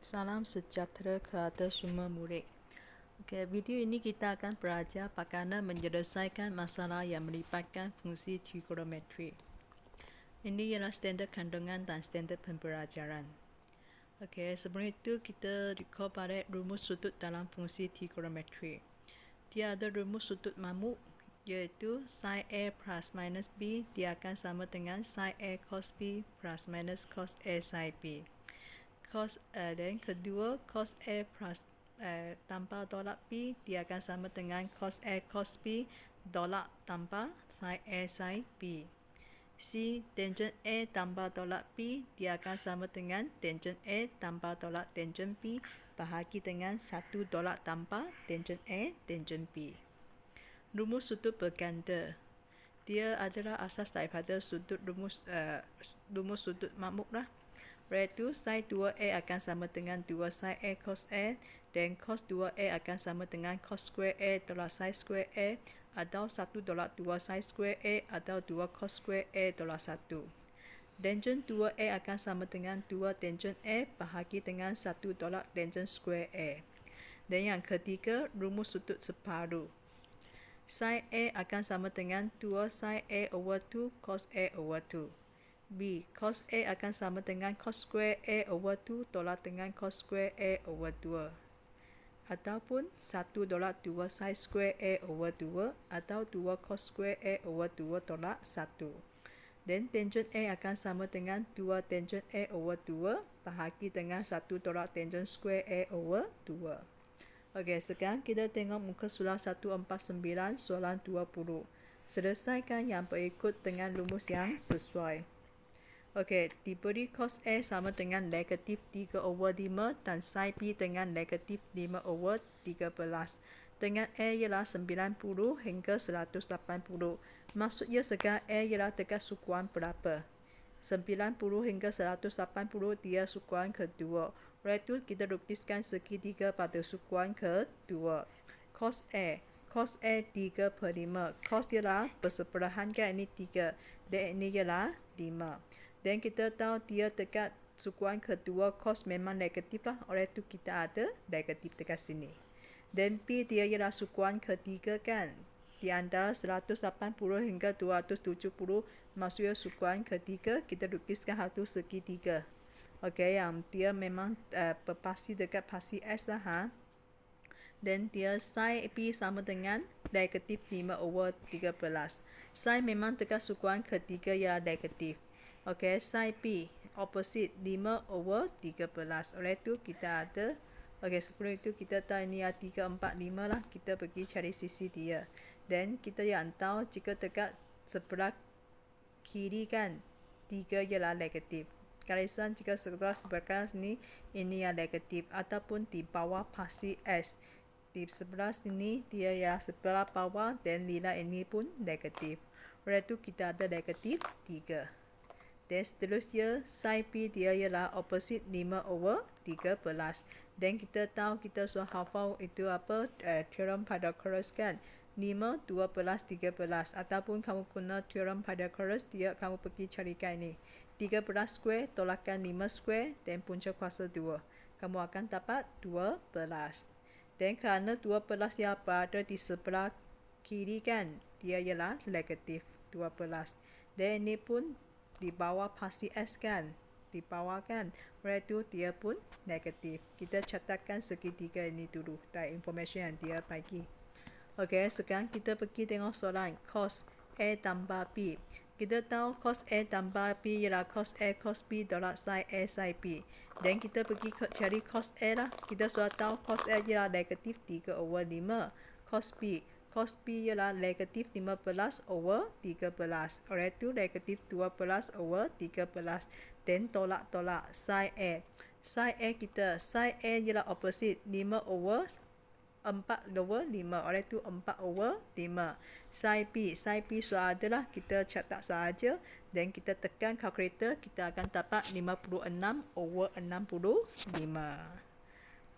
Salam sejahtera kepada semua murid. Okey, video ini kita akan belajar bagaimana menyelesaikan masalah yang melibatkan fungsi trigonometri. Ini ialah standard kandungan dan standard pembelajaran. Okey, sebelum itu kita recall balik rumus sudut dalam fungsi trigonometri. Dia ada rumus sudut mamuk iaitu sin A plus minus B dia akan sama dengan sin A cos B plus minus cos A sin B. Dan kedua cos A plus tanpa tolak B dia akan sama dengan cos A cos B tolak tanpa sin A sin B. C tangent A tanpa tolak B dia akan sama dengan tangent A tanpa tolak tangent B bahagi dengan 1 tolak tanpa tangent A tangent B. Rumus sudut berganda. Dia adalah asas daripada rumus sudut mamuk lah. Iaitu sin 2A akan sama dengan 2 sin A cos A dan cos 2A akan sama dengan cos square A tolak sin square A atau 1 tolak 2 sin square A atau 2 cos square A tolak 1. Tangent 2A akan sama dengan 2 tangent A bahagi dengan 1 tolak tangent square A. Dan yang ketiga, rumus sudut separuh. Sin A akan sama dengan 2 sin A over 2 cos A over 2. B. Cos A akan sama dengan cos square A over 2 tolak dengan cos square A over 2. Ataupun 1 tolak 2 sin square A over 2 atau 2 cos square A over 2 tolak 1. Dan tangent A akan sama dengan 2 tangent A over 2 bahagi dengan 1 tolak tangent square A over 2. Okey, sekarang kita tengok muka surah 149 soalan 20. Selesaikan yang berikut dengan rumus yang sesuai. Okey, diberi cos A sama dengan negatif 3 over 5 dan sin B dengan negatif 5 over 13. Dengan A ialah 90 hingga 180. Maksudnya sekarang A ialah dekat sukuan berapa? 90 hingga 180 dia sukuan kedua. Oleh itu kita lukiskan segitiga pada sukuan kedua. Cos A 3 per 5. Cos ialah bersebelahan kan, ini 3 dan ini ialah 5. Dan kita tahu dia dekat sukuan kedua cos memang negatif lah. Oleh itu kita ada negatif dekat sini. Dan P dia ialah sukuan ketiga kan. Di antara 180 hingga 270 maksudnya sukuan ketiga kita lukiskan satu segitiga. Okey, yang dia memang berpasti dekat pasti S lah ha. Dan dia sin B sama dengan negatif 5 over 13. Sin memang dekat sukuan ketiga ialah negatif. Okey, sin B opposite 5 over 13. Oleh itu kita ada. Okey, sebelum itu kita tahu ini 3, 4, 5 lah. Kita pergi cari sisi dia. Dan kita yang tahu jika dekat sebelah kiri kan 3 ialah negatif. Garisan jika sebelah sini ini yang negatif ataupun di bawah pasti S. Di sebelah sini dia ya sebelah bawah dan nilai ini pun negatif. Oleh itu kita ada negatif 3. Dan seterusnya sin B dia ialah opposite 5 over 13. Dan kita tahu kita sudah hafal itu apa teorem Pythagoras kan. 5, 12, 13 ataupun kamu guna teorem Pythagoras dia kamu pergi carikan ini. 13 square tolakkan 5 square dan punca kuasa 2. Kamu akan dapat 12. Dan kerana 12 yang berada di sebelah kiri kan dia ialah negatif 12. Dan ini pun di bawah pasti S kan. Di bawah kan. Oleh itu dia pun negatif. Kita catatkan segitiga ini dulu. Dan informasi yang dia bagi. Okey, sekarang kita pergi tengok soalan. Cos A tambah B. Kita tahu cos A tambah B ialah cos A cos B tolak sin A sin B. Dan kita pergi cari cos A lah. Kita sudah tahu cos A ialah negatif 3 over 5. Cos B ialah negatif 15 over 13. Oleh itu negatif 12 over 13. Dan tolak-tolak sin A. Sin A kita, sin A ialah opposite 5 over 4 over 5. Oleh itu 4 over 5. Sin B sudah adalah kita catat sahaja. Dan kita tekan kalkulator kita akan dapat 56 over 65.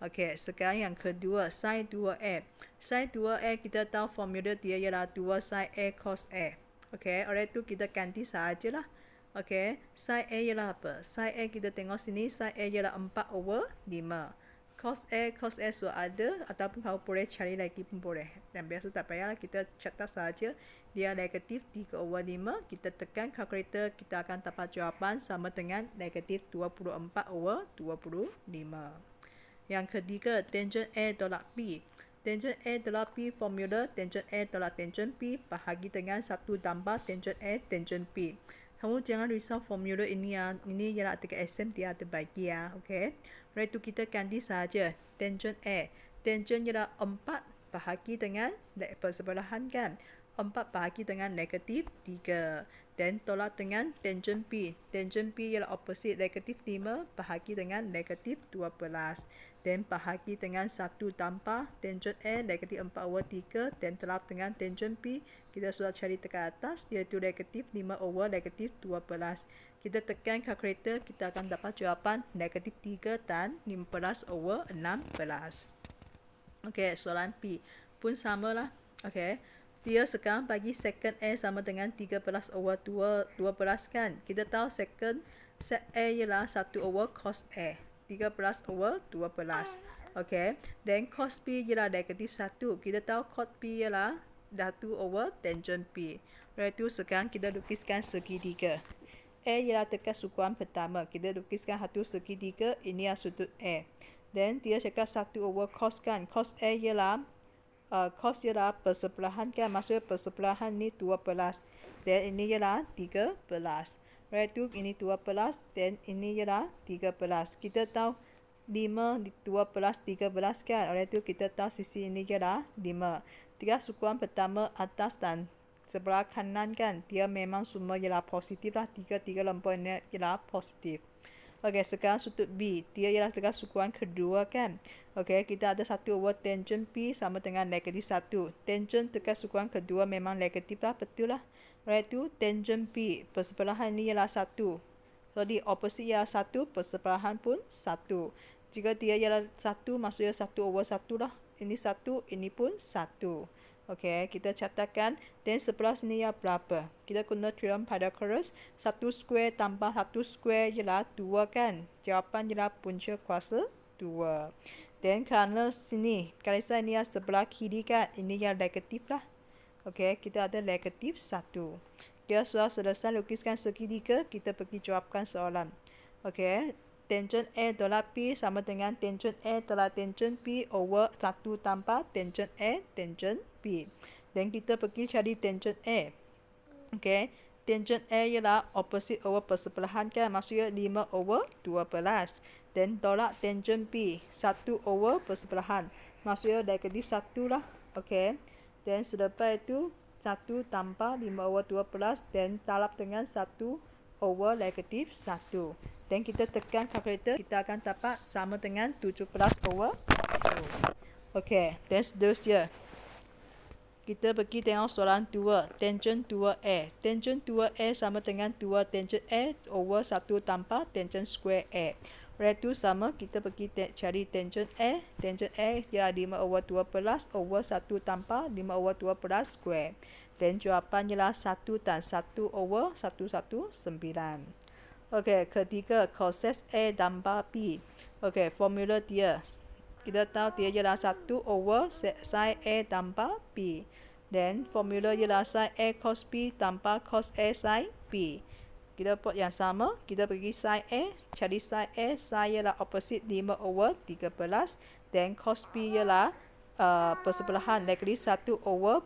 Okey, sekarang yang kedua, sin 2A. Sin 2A kita tahu formula dia ialah 2 sin A cos A. Okey, oleh itu kita ganti sahajalah. Okey, sin A ialah apa? Sin A kita tengok sini, sin A ialah 4/5. Cos A sudah ada ataupun kalau boleh cari lagi pun boleh. Dan biasa tak payahlah, kita catat saja dia negatif 3/5. Kita tekan kalkulator, kita akan dapat jawapan sama dengan negatif 24/25. Yang ketiga, tangent A tolak B. Tangent A tolak B formula tangent A tolak tangent B bahagi dengan 1 tambah tangent A tangent B. Kamu jangan risau formula ini ya. Ini ialah dekat SM dia ada bagi ya. Okey. Oleh itu kita ganti saja tangent A. Tangent ialah 4 bahagi dengan persebelahan kan. 4 bahagi dengan negatif 3. Dan tolak dengan tangent B. Tangent B ialah opposite negatif 5 bahagi dengan negatif 12. Dan bahagi dengan 1 tambah tangent A negatif 4/3 dan tolak dengan tangent B. Kita sudah cari dekat atas iaitu negatif 5/negatif 12. Kita tekan kalkulator, kita akan dapat jawapan negatif 3 dan 15/16. Okey, soalan B pun samalah. Okey. Dia sekarang bagi secant A sama dengan 13/12 kan. Kita tahu secant sec A ialah 1/cos A. 13/12. Okey. Dan cos B ialah negatif 1. Kita tahu cos B ialah 1/tangent B. Oleh itu sekarang kita lukiskan segitiga. A ialah dekat sukuan pertama. Kita lukiskan satu segitiga. Ini adalah sudut A. Dan dia cakap 1/cos kan. Cos A ialah cos ialah persebelahan kan. Maksudnya persebelahan ni 12. Dan ini ialah 13. Oleh itu ini 12 dan ini ialah 13. Kita tahu 5, 12, 13 kan. Oleh itu kita tahu sisi ini ialah 5. Tiga sukuan pertama atas dan sebelah kanan kan. Dia memang semua ialah positif lah. Tiga lembut ini ialah positif. Okey, sekarang sudut B. Dia ialah dekat sukuan kedua kan. Okey, kita ada 1/tangent B sama dengan negatif 1. Tangent dekat sukuan kedua memang negatif lah. Betul lah. Oleh itu, tangent B persebelahan ini ialah 1. Jadi, opposite ialah 1, persebelahan pun 1. Jika dia ialah 1, maksudnya 1/1 lah. Ini 1, ini pun 1. Okey, kita catatkan. Dan sebelah sini ialah berapa? Kita guna teorem Pythagoras. 1 square tambah 1 square ialah 2 kan. Jawapan ialah punca kuasa 2. Dan kerana sini, garisan ini sebelah kiri kan. Ini yang negatif lah. Okey, kita ada negatif 1. Kita sudah selesai lukiskan segitiga. Kita pergi jawabkan soalan. Okey, tangent A tolak B sama dengan tangent A tolak tangent B over 1 tambah tangent A tangent B. Dan kita pergi cari tangent A. Okey, tangent A ialah opposite over persebelahan kan. Maksudnya 5/12. Dan tolak tangent B 1 persebelahan. Maksudnya negatif 1 lah. Okey. Dan selepas itu 1 tambah 5/12 dan tolak dengan 1/negatif 1. Dan kita tekan kalkulator, kita akan dapat sama dengan 17/1. Okey, dan seterusnya. Kita pergi tengok soalan 2. Tangent 2A. Tangent 2A sama dengan 2 tangent A over 1 tambah tangent square A. Oleh itu sama, kita pergi cari tangent A. Tangent A ialah 5/12 over 1 tambah 5/12 square. Dan jawapan ialah 1 dan 1/119. Okey, ketiga, cosec A tambah B. Okey, formula dia. Kita tahu dia ialah 1/sin A tambah B. Dan formula ialah sin A cos B tambah cos A sin B. Kita buat yang sama. Kita pergi sin A. Cari sin A. Sin ialah opposite 5/13. Dan cos B ialah persebelahan negatif 1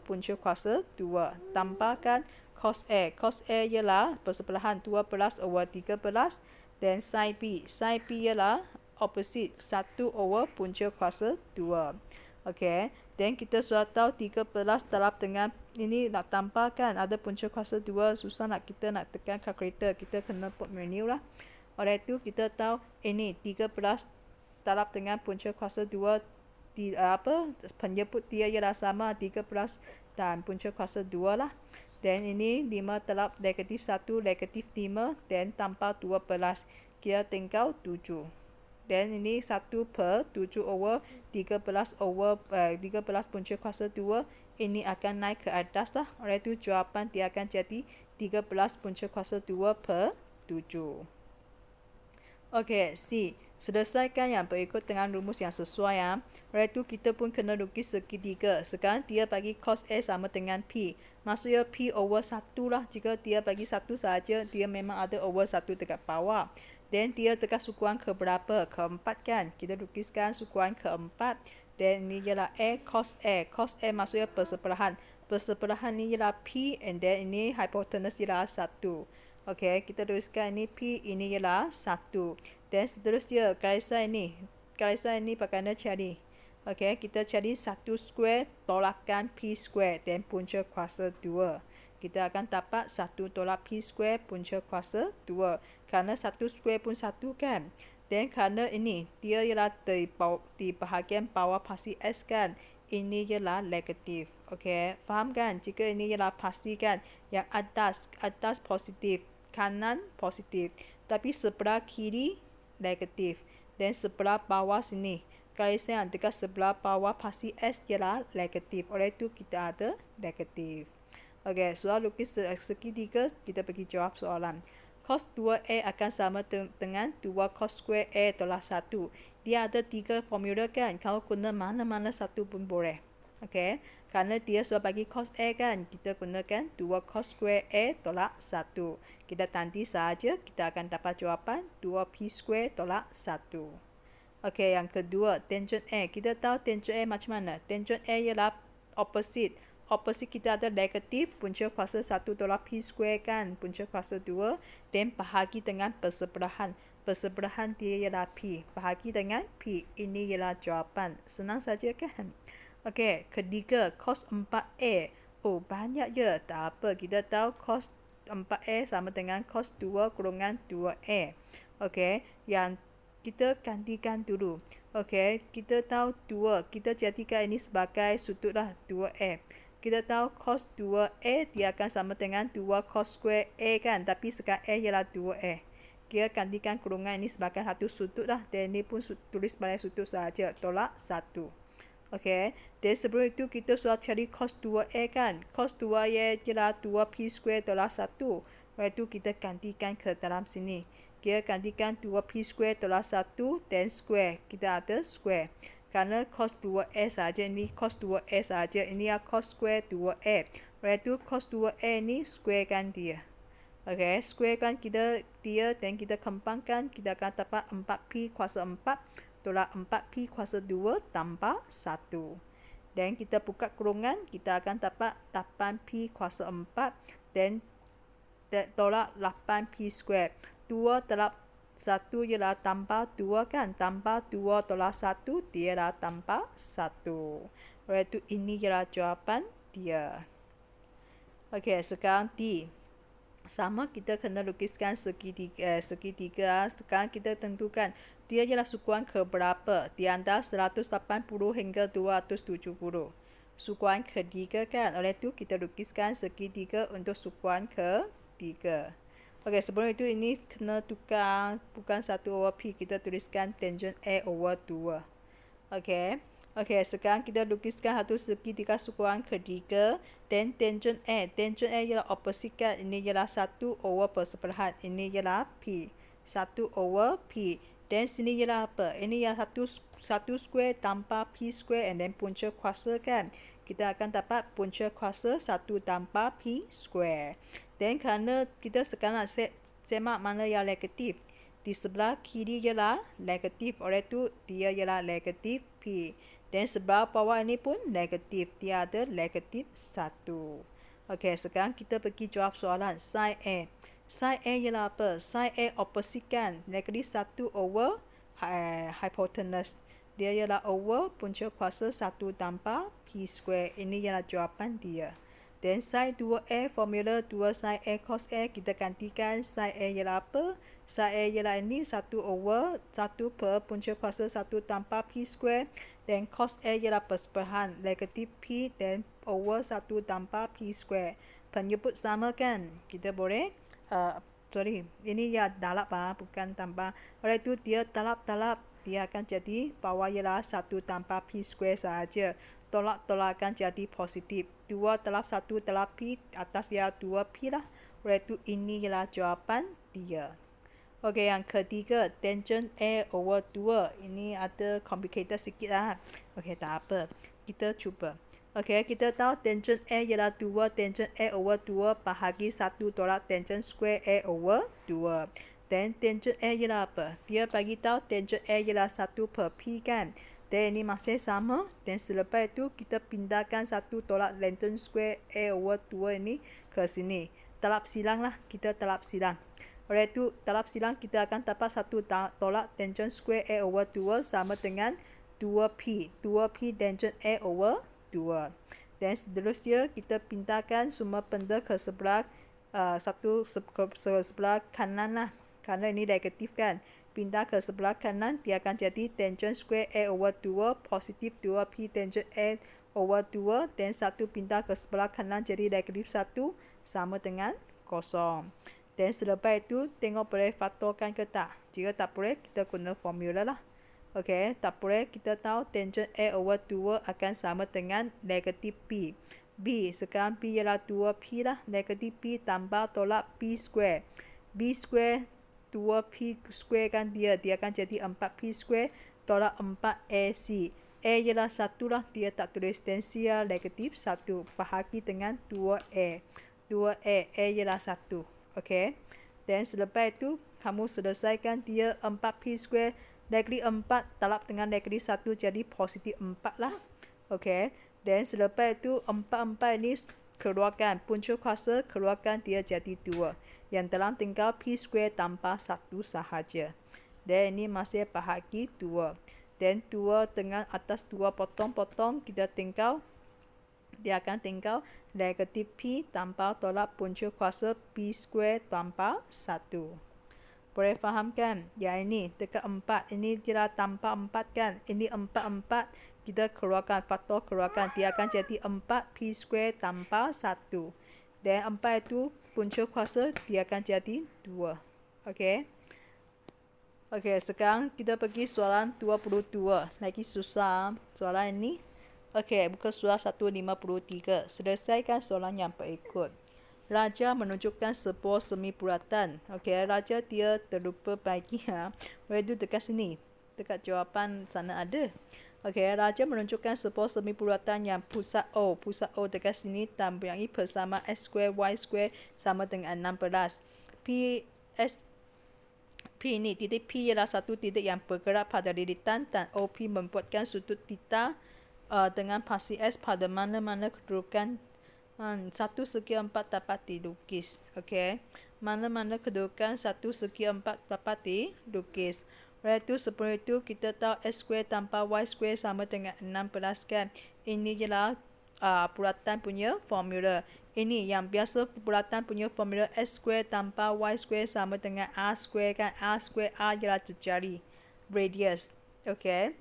punca kuasa 2. Tambahkan cos A. Cos A ialah persebelahan 12/13. Dan sin B. Sin B ialah opposite 1 punca kuasa 2. Okey. Dan kita sudah tahu 13 dalam dengan ini nak tambahkan ada punca kuasa 2. Susah nak kita nak tekan kalkulator. Kita kena buat menu lah. Oleh itu kita tahu ini 13 dalam dengan punca kuasa 2. Penyebut dia ialah sama 13 dan punca kuasa 2 lah. Dan ini 5 dalam negatif 1 negatif 5 dan tambah 12. Kita tinggal 7. Dan ini 1/7/13 punca kuasa 2. Ini akan naik ke atas lah. Oleh itu jawapan dia akan jadi 13 punca kuasa 2/7. Okey, C. Selesaikan yang berikut dengan rumus yang sesuai ya. Oleh itu kita pun kena lukis segitiga. Sekarang dia bagi cos A sama dengan P. Maksudnya P over 1 lah. Jika dia bagi 1 saja, dia memang ada over 1 dekat bawah. Dan dia dekat sukuan keberapa? Keempat kan? Kita lukiskan sukuan keempat. Dan ini ialah A cos A. Cos A maksudnya persebelahan. Persebelahan ni ialah P and then ini hypotenuse ialah 1. Okey, kita tuliskan ini P, ini ialah 1. Dan seterusnya, garisan ini bagaimana cari? Okey, kita cari 1 square tolakkan P square dan punca kuasa 2. Kita akan dapat 1 tolak P square punca kuasa 2. Kerana 1 square pun 1 kan? Dan kerana ini, dia ialah di bahagian bawah pasti S kan? Ini ialah negatif. Okey, faham kan? Jika ini ialah pasti kan? Yang atas positif. Kanan positif, tapi sebelah kiri negatif, dan sebelah bawah sini garisan yang dekat sebelah bawah pasti S ialah negatif. Oleh itu kita ada negatif. Okey, soal lukis segitiga, kita pergi jawab soalan. Cos 2A akan sama dengan 2 cos square A tolak 1. Dia ada 3 formula kan? Kalau guna mana-mana satu pun boleh. Okey, kerana dia sudah bagi cos A kan, kita gunakan 2 cos square A tolak 1. Kita tandi saja, kita akan dapat jawapan 2P square tolak 1. Okey, yang kedua, tangent A. Kita tahu tangent A macam mana? Tangent A ialah opposite. Opposite kita ada negatif, punca kuasa 1 tolak P square kan, punca kuasa 2, dan bahagi dengan persebelahan. Persebelahan dia ialah P. Bahagi dengan P. Ini ialah jawapan. Senang saja kan? Okey, ketiga, cos 4A. Oh, banyak je. Tak apa, kita tahu cos 4A sama dengan cos 2 kurungan 2A. Okey, yang kita gantikan dulu. Okey, kita tahu 2. Kita jadikan ini sebagai sudut lah, 2A. Kita tahu cos 2A dia akan sama dengan 2 cos square A kan. Tapi sekarang A ialah 2A. Kita gantikan kurungan ini sebagai satu sudut lah. Dan ini pun tulis sebagai sudut saja. Tolak 1. Okey, dan sebelum itu kita sudah cari cos 2A kan. Cos 2A ialah 2P square tolak 1. Oleh itu kita gantikan ke dalam sini. Kita gantikan 2P square tolak 1 dan square. Kita ada square. Kerana cos 2A saja, ini cos 2A saja. Ini adalah cos square 2A. Oleh itu cos 2A ini square kan dia. Okey, square kan dia dan kita kembangkan. Kita akan dapat 4P kuasa 4. Tolak 4P kuasa 2 tambah 1. Dan kita buka kurungan, kita akan dapat 8P kuasa 4 dan tolak 8P square. 2 tolak 1 ialah tambah 2 kan? Tambah 2 tolak 1 dia ialah tambah 1. Oleh itu ini ialah jawapan dia. Okey, sekarang D. Sama kita kena lukiskan segitiga. Sekarang kita tentukan dia ialah sukuan keberapa di antara 180 hingga 270. Sukuan ketiga kan. Oleh itu kita lukiskan segitiga untuk sukuan ketiga. Okey, sebelum itu ini kena tukar bukan 1 over P, kita tuliskan tangent A over 2. Okey. Okey, sekarang kita lukiskan satu segitiga sukuan ketiga dan tangent A. Tangent A ialah opposite kan. Ini ialah 1 over persebelahan. Ini ialah P. 1 over P. Dan sini ialah apa? Ini ialah 1 square tambah P square and then punca kuasa kan. Kita akan dapat punca kuasa 1 tambah P square. Dan kerana kita sekarang semak mana yang negatif. Di sebelah kiri ialah negatif. Oleh itu dia ialah negatif P. Dan sebelah bawah ini pun negatif. Dia ada negatif 1. Okey, sekarang kita pergi jawab soalan. Sin A. Sin A ialah apa? Sin A opposite kan. Negatif 1 over hypotenuse. Dia ialah over punca kuasa 1 tambah P square. Ini ialah jawapan dia. Dan sin 2A, formula 2 sin A cos A, kita gantikan. Sin A ialah apa? Sin A ialah ini 1 over 1 per punca kuasa 1 tambah P square. Dan cos A ialah persebelahan negatif P dan over 1 tambah P square. Penyebut sama kan? Kita boleh, ini ya dalap bukan tambah. Oleh itu dia dalap-dalap. Dia akan jadi bawah ialah 1 tambah P square sahaja. Tolak-tolak akan jadi positif. 2 dalap 1 dalap P, atas ialah 2P lah. Oleh itu ini ialah jawapan dia. Okey, yang ketiga, tangent A over 2. Ini ada complicated sikit lah. Okey, tak apa. Kita cuba. Okey, kita tahu tangent A ialah 2, tangent A over 2 bahagi 1 tolak tangent square A over 2. Dan tangent A ialah apa? Dia bagi tahu tangent A ialah 1 per P kan? Dan ini masih sama. Dan selepas itu kita pindahkan 1 tolak tangent square A over 2 ini ke sini. Telap silang lah. Kita telap silang. Oleh itu, dalam silang kita akan dapat 1 tolak tangent square A over 2 sama dengan 2P. 2P tangent A over 2. Dan seterusnya kita pindahkan semua benda ke sebelah sebelah kanan lah. Kerana ini negatif kan. Pindah ke sebelah kanan, dia akan jadi tangent square A over 2 positif 2P tangent A over 2. Dan 1 pindah ke sebelah kanan jadi negatif 1 sama dengan 0. Dan selepas itu, tengok boleh faktorkan ke tak. Jika tak boleh, kita guna formula lah. Okey, tak boleh, kita tahu tangent A over 2 akan sama dengan negatif P. B, sekarang P ialah 2P lah. Negatif P tambah tolak P square. B square, 2P square kan dia akan jadi 4P square tolak 4AC. A ialah 1 lah, dia tak tulis tensi negatif 1. Bahagi dengan 2A. 2A, A ialah 1. Okey. Dan selepas itu, kamu selesaikan dia 4P square. Negatif 4 talap dengan negatif 1 jadi positif 4 lah. Okey. Dan selepas itu, 4 ini keluarkan. Punca kuasa keluarkan dia jadi 2. Yang dalam tinggal P square tambah 1 sahaja. Dan ini masih bahagi 2. Dan 2 dengan atas 2 potong-potong kita tinggal. Dia akan tinggal negatif P tambah tolak punca kuasa P square tambah 1. Boleh faham kan? Yang ini dekat 4. Ini dia tambah 4 kan? Ini 4. Kita keluarkan, faktor keluarkan. Dia akan jadi 4P square tambah 1. Dan 4 itu punca kuasa dia akan jadi 2. Okey. Okey, sekarang kita pergi soalan 22. Lagi susah soalan ini. Okey, buka soalan 153. Selesaikan soalan yang berikut. Raja menunjukkan sebuah semi bulatan. Okey, raja dia terlupa bagi Oleh itu dekat sini. Dekat jawapan sana ada. Okey, raja menunjukkan sebuah semi bulatan yang pusat O dekat sini tambahi bersama X square Y square sama dengan 16. P ini titik P ialah satu titik yang bergerak pada lilitan dan OP membuatkan sudut theta dengan pasti S pada mana-mana kedudukan 1/4 dapat dilukis. Okey. Mana-mana kedudukan 1/4 dapat dilukis. Oleh itu, sebelum itu kita tahu S square tambah Y square sama dengan 16 kan. Ini ialah bulatan punya formula. Ini yang biasa bulatan punya formula S square tambah Y square sama dengan R square kan. R square R ialah jari radius. Okey.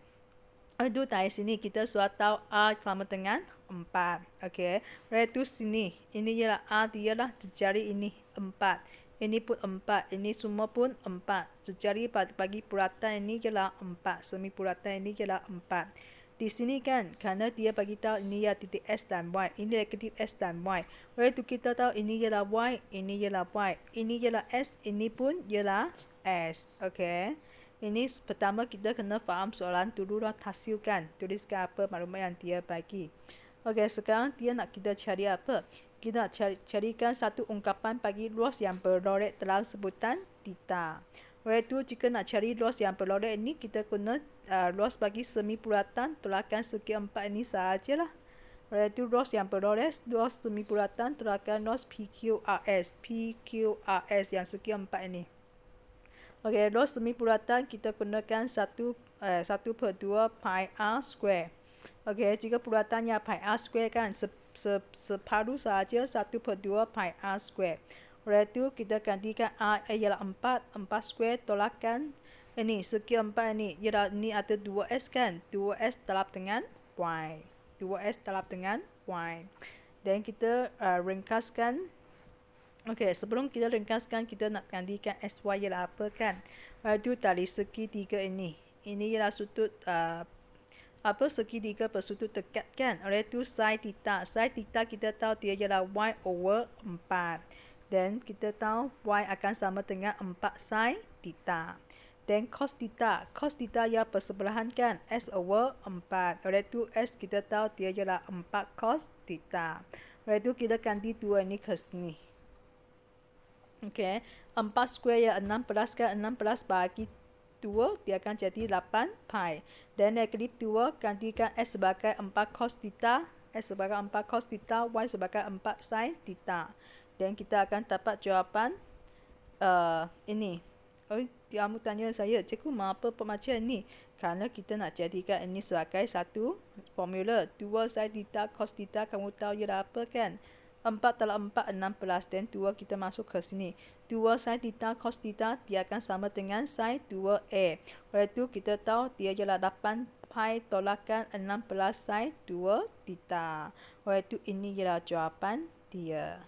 Itu dari sini kita sudah tahu R sama dengan 4. Okey. Oleh itu sini. Ini ialah R dia lah jari ini 4. Ini pun 4. Ini semua pun 4. Jari bagi bulatan ini ialah 4. Semi bulatan ini ialah 4. Di sini kan, kerana dia bagi tahu ini ialah titik S dan Y. Ini negatif S dan Y. Oleh itu kita tahu ini ialah Y. Ini ialah Y. Ini ialah S. Ini pun ialah S. Okey. Ini pertama kita kena faham soalan dulu lah, hasilkan. Tuliskan apa maklumat yang dia bagi. Okey, sekarang dia nak kita cari apa? Kita nak carikan satu ungkapan bagi luas yang berlorek dalam sebutan theta. Oleh itu, jika nak cari luas yang berlorek ini, kita guna luas bagi semi bulatan tolakkan segi 4 ini sahajalah. Oleh itu, luas yang berlorek, luas semi bulatan tolakkan luas PQRS. PQRS yang segi 4 ini. Okey, luas semi bulatan kita gunakan 1/2 pi r square. Okey, jika bulatannya pi r square kan, separuh sahaja 1/2 pi r square. Oleh itu, kita gantikan r ialah 4 square tolakkan ini, segi 4 ini. Ialah ini ada 2s kan, 2s telap dengan y. 2s telap dengan y. Dan kita ringkaskan. Okey, sebelum kita ringkaskan, kita nak gantikan SY ialah apa kan? Itu dari segi 3 ini. Ini ialah sudut segi 3 bersudut dekat kan? Oleh itu sin theta. Sin theta kita tahu dia ialah Y over 4. Dan kita tahu Y akan sama dengan 4 sin theta. Dan cos theta ya persebelahan kan, S over 4. Oleh itu S kita tahu dia ialah 4 cos theta. Oleh itu kita ganti 2 ini ke sini. Okey, 4 square ya 16 kan, 16 bagi 2 dia akan jadi 8 pi. Dan negatif 2 gantikan S sebagai 4 cos theta, S sebagai 4 cos theta, Y sebagai 4 sin theta. Dan kita akan dapat jawapan ini. Oh, kamu tanya saya, cikgu mengapa pemacian ni? Kerana kita nak jadikan ini sebagai satu formula. 2 sin theta cos theta kamu tahu ialah apa kan? 4 dalam 4 16 dan 2 kita masuk ke sini. 2 sin theta cos theta dia akan sama dengan sin 2a. Oleh itu kita tahu dia ialah 8 pi tolakan 16 sin 2 theta. Oleh itu ini ialah jawapan dia.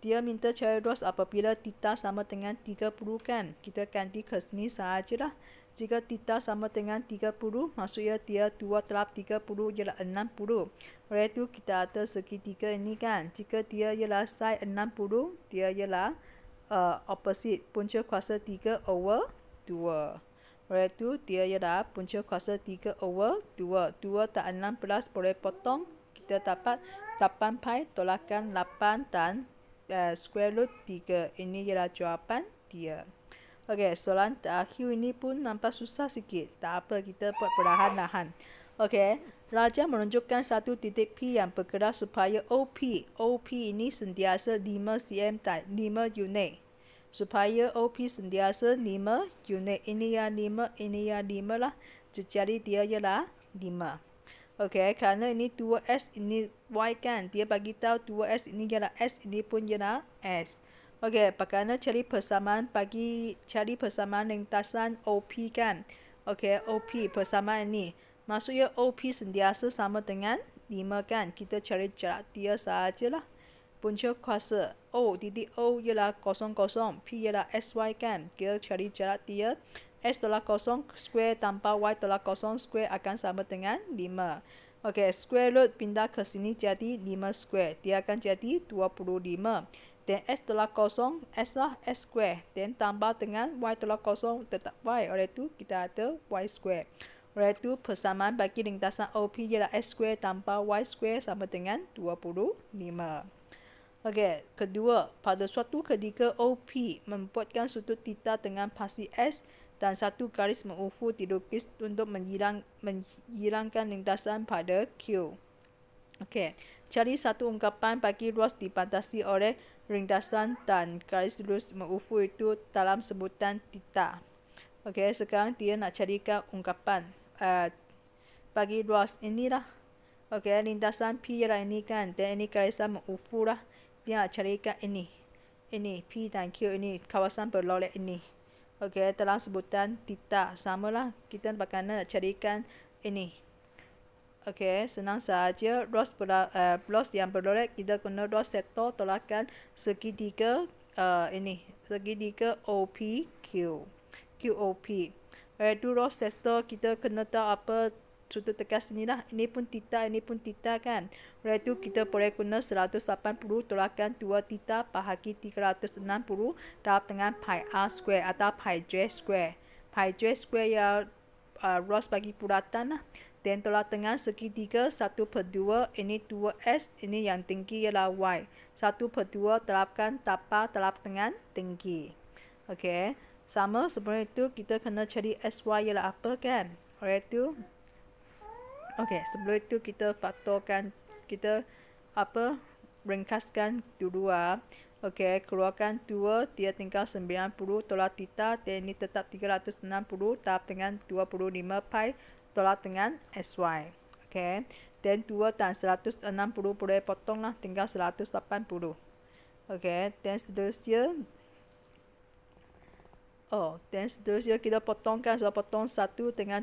Dia minta cari Ross apabila theta sama dengan 30 kan. Kita ganti ke sini sahajalah. Jika theta sama dengan 30, maksudnya dia 2 terhadap 30 ialah 60. Oleh itu kita ada segitiga ini kan. Jika dia ialah sin 60, dia ialah opposite, punca kuasa 3 over 2. Oleh itu dia ialah punca kuasa 3 over 2. 2 tak 16 boleh potong. Kita dapat 8 pi tolakan 8 dan square root 3. Ini ialah jawapan dia. Okey, soalan terakhir ini pun nampak susah sikit. Tak apa, kita buat perlahan-lahan. Okey, Raja menunjukkan satu titik P yang bergerak supaya OP ini sentiasa 5 cm dan 5 unit. Supaya OP sentiasa 5 unit. Ini yang 5, ini yang 5 lah. Jadi dia ialah 5. Okey, kerana ini 2S, ini Y kan. Dia bagi tahu 2S ini ialah S, ini pun ialah S. Okey, bagaimana cari persamaan cari persamaan lintasan OP kan. Okey, OP persamaan ini. Maksudnya OP sentiasa sama dengan 5 kan. Kita cari jarak dia sahajalah. Punca kuasa O, titik O ialah 00, P ialah SY kan. Kita cari jarak dia. S tolak 0 square tanpa Y tolak 0 square akan sama dengan 5. Okey, square root pindah ke sini jadi 5 square. Dia akan jadi 25. Dan S tolak 0, S lah S square. Dan tambah dengan Y tolak 0 tetap Y. Oleh itu kita ada Y square. Oleh itu persamaan bagi lintasan OP ialah S square tanpa Y square sama dengan 25. Okey, kedua, pada suatu ketika OP membuatkan sudut theta dengan pasti S dan satu garis mengufur dilukis untuk menghilangkan lintasan pada Q. Okey, cari satu ungkapan bagi ruas dibatasi oleh lintasan dan garis lurus mengufur itu dalam sebutan theta. Okey, sekarang dia nak carikan ungkapan bagi ruas inilah. Okey, lintasan P ialah ini kan, dan ini garisan mengufur lah. Dia nak carikan ini. Ini P dan Q, ini kawasan berlolek ini. Okey, dalam sebutan theta. Samalah kita bagaimana nak carikan ini. Okey, senang sahaja. Ruas yang berlolek kita guna ruas sektor tolakan segitiga ini. Segitiga OPQ. QOP. Itu ruas sektor kita kena tahu apa sudut tegas ni lah. Ini pun theta, ini pun theta kan. Oleh itu kita boleh guna 180 tolakan 2 theta bahagi 360 dapat dengan pi r square atau pi j square. Pi j square ya ruas bagi bulatan lah. Dan tolak dengan segitiga 1/2, ini 2S, ini yang tinggi ialah Y. 1/2 terapkan tapak terap dengan tinggi. Okey, sama sebelum itu kita kena cari SY ialah apa kan. Oleh itu okey, sebelum itu kita faktorkan, kita ringkaskan dulu. Okey, keluarkan 2, dia tinggal 90 tolak theta dan ini tetap 360 dapat dengan 25 pi tolak dengan SY. Okey, dan 2 dan 160 boleh potonglah, tinggal 180. Okey, dan seterusnya kita potongkan. So potong 1 dengan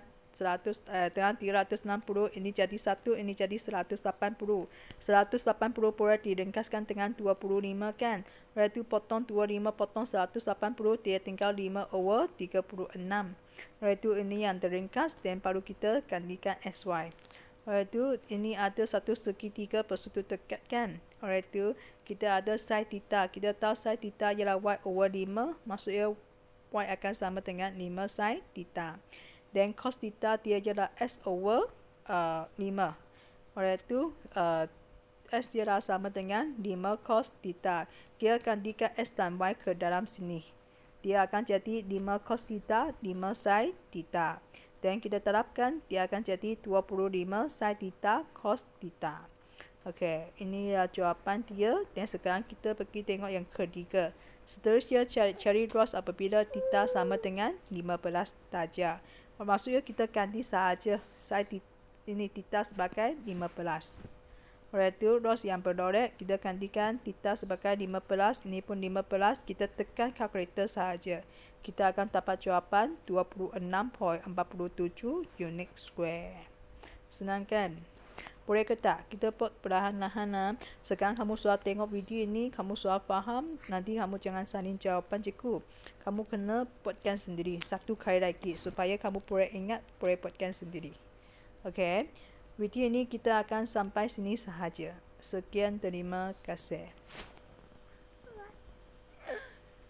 360, ini jadi 1, ini jadi 180. 180 boleh diringkaskan dengan 25 kan. Oleh itu potong 25 potong 180, dia tinggal 5/36. Oleh itu ini yang teringkas dan baru kita gantikan SY. Oleh itu ini ada satu segitiga bersudut dekat kan. Oleh itu, kita ada sin theta. Kita tahu sin theta ialah y over 5. Maksudnya y akan sama dengan 5 sin theta. Dan cos theta dia ialah s over 5. Oleh itu, S ialah sama dengan 5 cos theta. Kita gantikan S dan Y ke dalam sini. Dia akan jadi 5 cos theta, 5 sin theta. Dan kita terapkan, dia akan jadi 25 sin theta cos theta. Okey, ini jawapan dia. Dan sekarang kita pergi tengok yang ketiga. Seterusnya cari ROS apabila theta sama dengan 15 darjah. Maksudnya kita ganti sahaja sin ini theta sebagai 15. Oleh itu, ROS yang berdolek kita gantikan theta sebagai 15. Ini pun 15. Kita tekan kalkulator sahaja. Kita akan dapat jawapan 26.47 unit square. Senang kan? Boleh ke tak? Kita buat perlahan-lahan. Sekarang kamu sudah tengok video ini, kamu sudah faham. Nanti kamu jangan salin jawapan cikgu. Kamu kena buatkan sendiri. Satu kali lagi supaya kamu boleh ingat, boleh buatkan sendiri. Okey. Video ini kita akan sampai sini sahaja. Sekian, terima kasih.